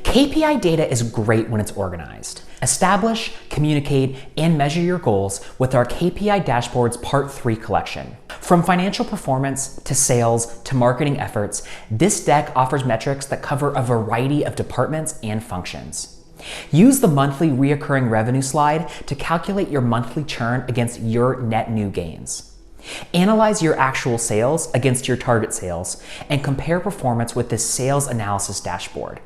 KPI data is great when it's organized. Establish, communicate, and measure your goals with our KPI Dashboards Part 3 collection. From financial performance to sales to marketing efforts, this deck offers metrics that cover a variety of departments and functions. Use the monthly reoccurring revenue slide to calculate your monthly churn against your net new gains. Analyze your actual sales against your target sales and compare performance with this sales analysis dashboard.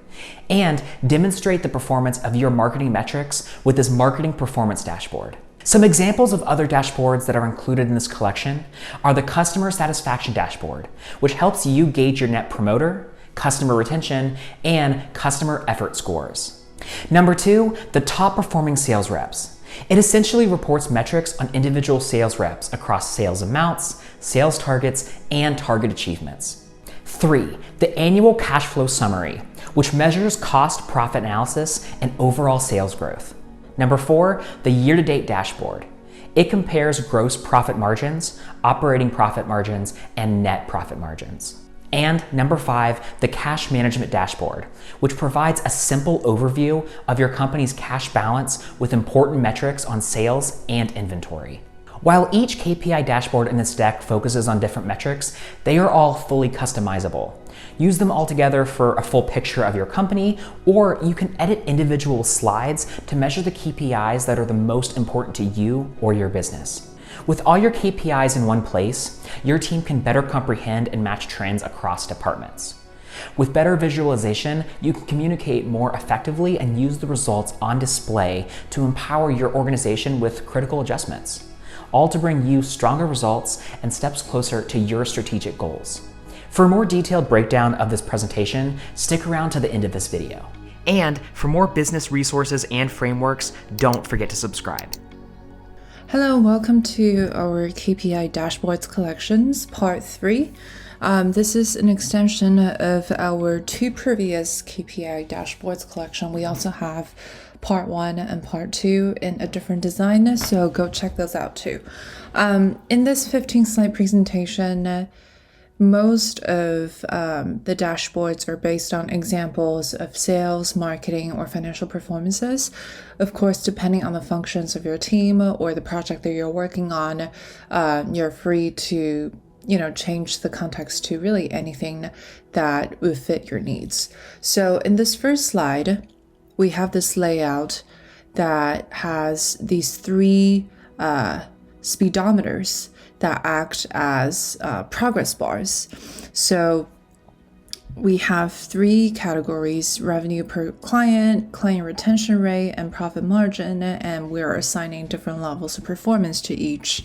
And demonstrate the performance of your marketing metrics with this marketing performance dashboard. Some examples of other dashboards that are included in this collection are the customer satisfaction dashboard, which helps you gauge your net promoter, customer retention, and customer effort scores. Number 2, the top performing sales reps. It essentially reports metrics on individual sales reps across sales amounts, sales targets, and target achievements. 3, the annual cash flow summary, which measures cost profit analysis and overall sales growth. Number 4, the year-to-date dashboard. It compares gross profit margins, operating profit margins, and net profit margins. And number 5, the cash management dashboard, which provides a simple overview of your company's cash balance with important metrics on sales and inventory. While each KPI dashboard in this deck focuses on different metrics, they are all fully customizable. Use them all together for a full picture of your company, or you can edit individual slides to measure the KPIs that are the most important to you or your business. With all your KPIs in one place, your team can better comprehend and match trends across departments. With better visualization, you can communicate more effectively and use the results on display to empower your organization with critical adjustments, all to bring you stronger results and steps closer to your strategic goals. For a more detailed breakdown of this presentation, stick around to the end of this video. And for more business resources and frameworks, don't forget to subscribe. Hello, welcome to our KPI Dashboards collections, part 3. This is an extension of our 2 previous KPI Dashboards collection. We also have part 1 and part 2 in a different design, so go check those out too. In this 15-slide presentation, most of the dashboards are based on examples of sales, marketing, or financial performances. Of course, depending on the functions of your team or the project that you're working on, you're free to change the context to really anything that would fit your needs. So in this first slide, we have this layout that has these 3 speedometers that act as progress bars. So we have 3 categories: revenue per client, client retention rate, and profit margin, and we're assigning different levels of performance to each.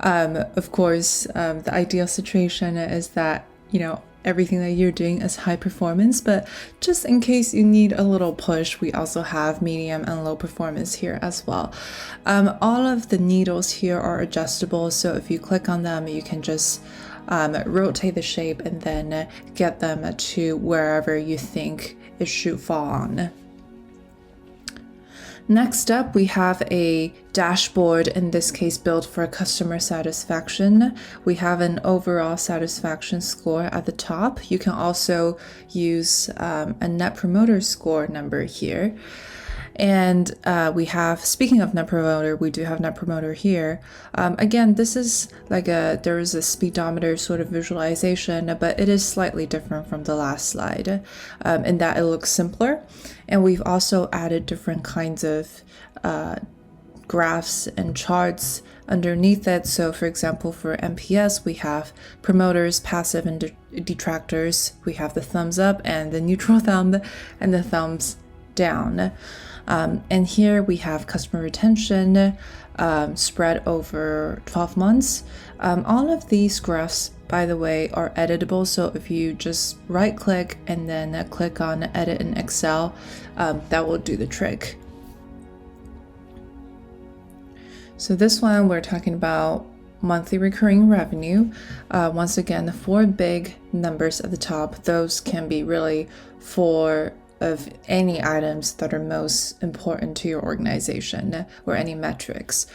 Of course, the ideal situation is that, everything that you're doing is high performance, but just in case you need a little push, we also have medium and low performance here as well. All of the needles here are adjustable, so if you click on them, you can just rotate the shape and then get them to wherever you think it should fall on. Next up, we have a dashboard, in this case built for customer satisfaction. We have an overall satisfaction score at the top. You can also use a net promoter score number here. And we have, speaking of net promoter, we do have net promoter here. Again, this is like there is a speedometer sort of visualization, but it is slightly different from the last slide in that it looks simpler. And we've also added different kinds of graphs and charts underneath it. So for example, for NPS, we have promoters, passive, and detractors. We have the thumbs up and the neutral thumb and the thumbs down. And here we have customer retention spread over 12 months. All of these graphs, by the way, are editable. So if you just right click and then click on edit in Excel, that will do the trick. So this one, we're talking about monthly recurring revenue. Once again, the 4 big numbers at the top, those can be really 4 of any items that are most important to your organization or any metrics.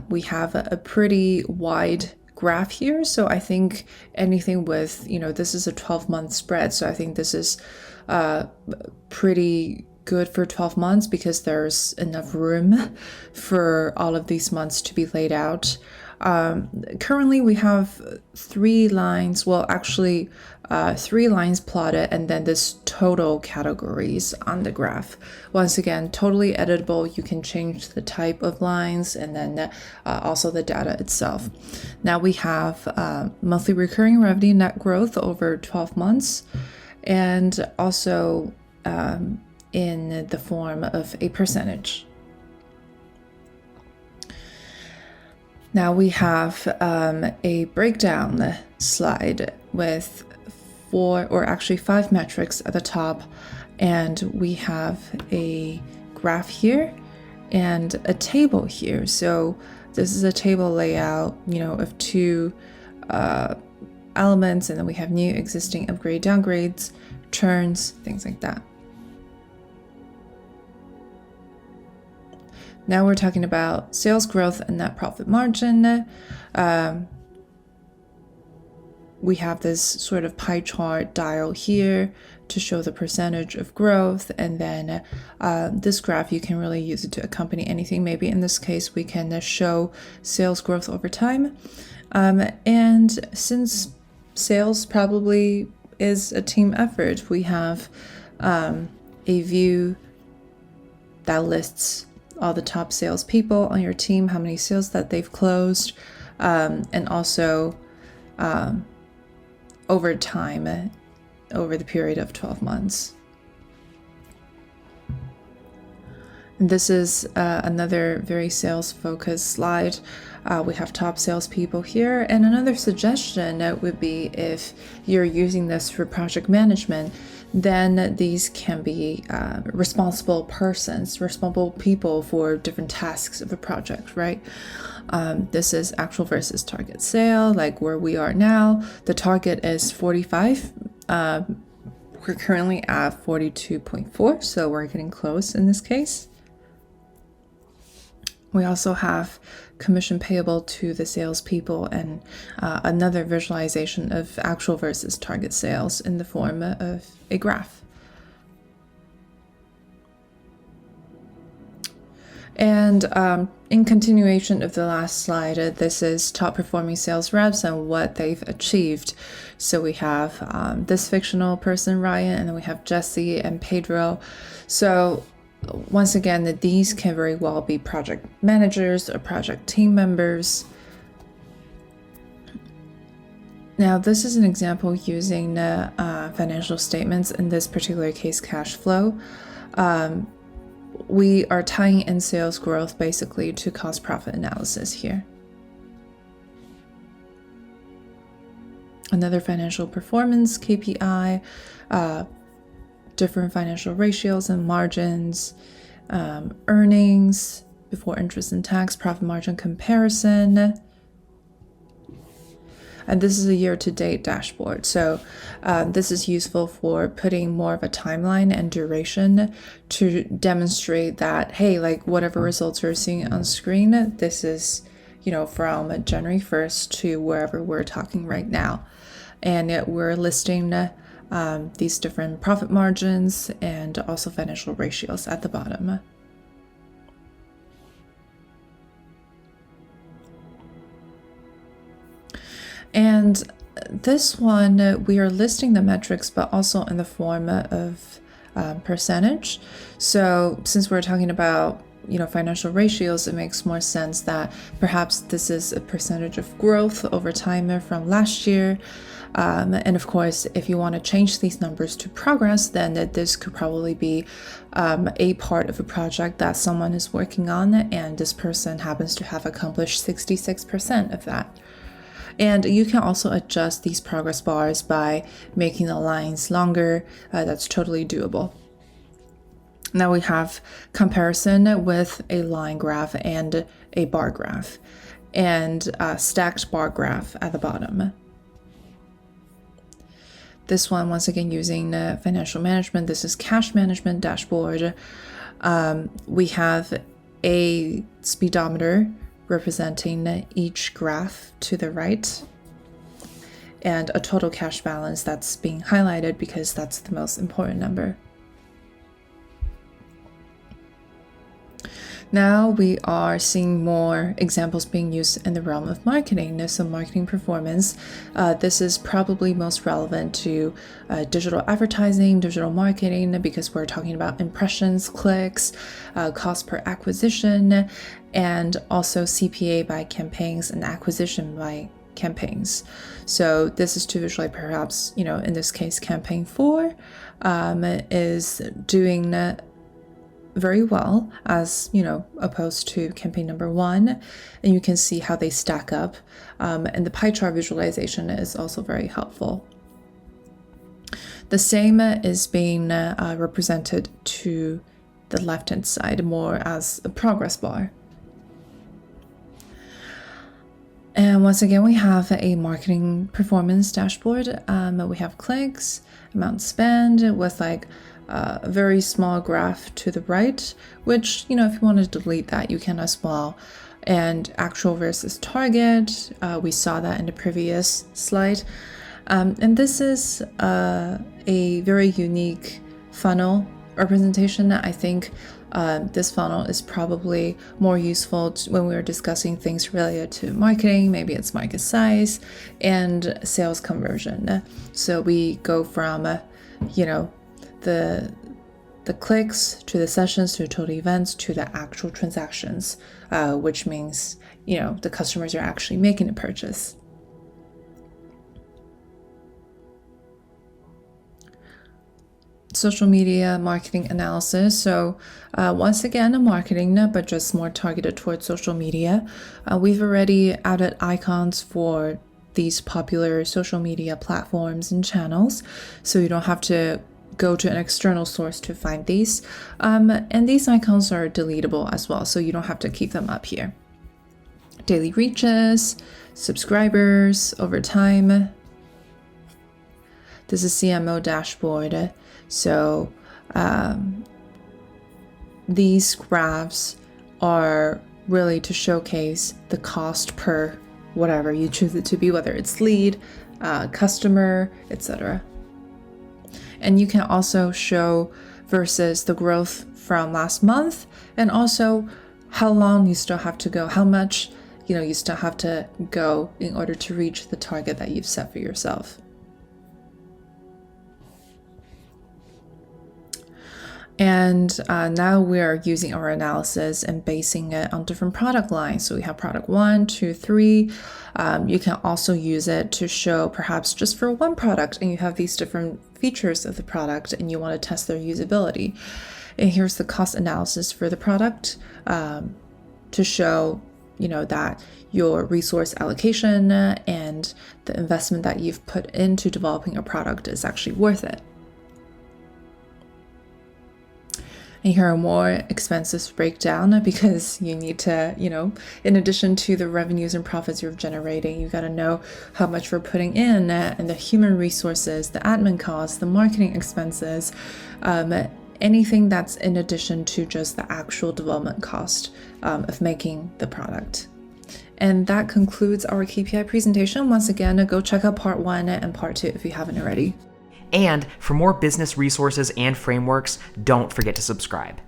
We have a pretty wide graph here, so I think anything with, this is a 12-month spread, so I think this is pretty good for 12 months because there's enough room for all of these months to be laid out. Currently we have 3 lines, well actually 3 lines plotted, and then this total categories on the graph. Once again, totally editable. You can change the type of lines and then also the data itself. Now we have monthly recurring revenue net growth over 12 months, and also in the form of a percentage. Now we have a breakdown slide with 4 or actually 5 metrics at the top, and we have a graph here and a table here. So this is a table layout, of 2 elements, and then we have new, existing, upgrade, downgrades, churns, things like that. Now we're talking about sales growth and net profit margin. We have this sort of pie chart dial here to show the percentage of growth, and then this graph, you can really use it to accompany anything. Maybe in this case, we can show sales growth over time. And since sales probably is a team effort, we have a view that lists all the top salespeople on your team, how many sales that they've closed, and also over time, over the period of 12 months. And this is another very sales-focused slide. We have top salespeople here, and another suggestion would be if you're using this for project management, then these can be responsible persons, responsible people for different tasks of a project, right? This is actual versus target sale, like where we are now. The target is 45. We're currently at 42.4, so we're getting close in this case. We also have commission payable to the salespeople, and another visualization of actual versus target sales in the form of a graph. And in continuation of the last slide, this is top performing sales reps and what they've achieved. So we have this fictional person, Ryan, and then we have Jesse and Pedro. So once again, these can very well be project managers or project team members. Now, this is an example using financial statements, in this particular case, cash flow. We are tying in sales growth basically to cost profit analysis here. Another financial performance KPI, different financial ratios and margins, earnings before interest and tax, profit margin comparison. And this is a year-to-date dashboard. So this is useful for putting more of a timeline and duration to demonstrate that, hey, like whatever results you're seeing on screen, this is, from January 1st to wherever we're talking right now. And we're listing these different profit margins and also financial ratios at the bottom. And this one, we are listing the metrics, but also in the form of percentage. So since we're talking about financial ratios, it makes more sense that perhaps this is a percentage of growth over time from last year. And of course, if you want to change these numbers to progress, then this could probably be a part of a project that someone is working on, and this person happens to have accomplished 66% of that. And you can also adjust these progress bars by making the lines longer. That's totally doable. Now we have comparison with a line graph and a bar graph, and a stacked bar graph at the bottom. This one, once again, using financial management. This is cash management dashboard. We have a speedometer representing each graph to the right, and a total cash balance that's being highlighted because that's the most important number. Now we are seeing more examples being used in the realm of marketing. So marketing performance, this is probably most relevant to digital advertising, digital marketing, because we're talking about impressions, clicks, cost per acquisition, and also CPA by campaigns and acquisition by campaigns. So this is to visualize perhaps, in this case, campaign 4 is doing very well as opposed to campaign number 1, and you can see how they stack up, and the pie chart visualization is also very helpful. The same is being represented to the left hand side more as a progress bar. And once again, we have a marketing performance dashboard. We have clicks, amount spent with like a very small graph to the right, which, if you want to delete that, you can as well. And actual versus target, we saw that in the previous slide. And this is a very unique funnel representation. I think this funnel is probably more useful when we're discussing things related to marketing. Maybe it's market size and sales conversion. So we go from, the clicks to the sessions to total events to the actual transactions, which means, the customers are actually making a purchase. Social media marketing analysis. So once again, marketing, but just more targeted towards social media. We've already added icons for these popular social media platforms and channels, so you don't have to go to an external source to find these. And these icons are deletable as well, so you don't have to keep them up here. Daily reaches, subscribers over time. This is CMO dashboard. So these graphs are really to showcase the cost per whatever you choose it to be, whether it's lead, customer, etc. And you can also show versus the growth from last month, and also how long you still have to go, how much you still have to go in order to reach the target that you've set for yourself. And now we're using our analysis and basing it on different product lines. So we have product 1, 2, 3. You can also use it to show perhaps just for one product, and you have these different features of the product and you want to test their usability. And here's the cost analysis for the product to show that your resource allocation and the investment that you've put into developing a product is actually worth it. And here are more expenses breakdown, because you need to, in addition to the revenues and profits you're generating, you got to know how much we're putting in, and the human resources, the admin costs, the marketing expenses, anything that's in addition to just the actual development cost of making the product. And that concludes our KPI presentation. Once again, go check out part 1 and part 2 if you haven't already. And for more business resources and frameworks, don't forget to subscribe.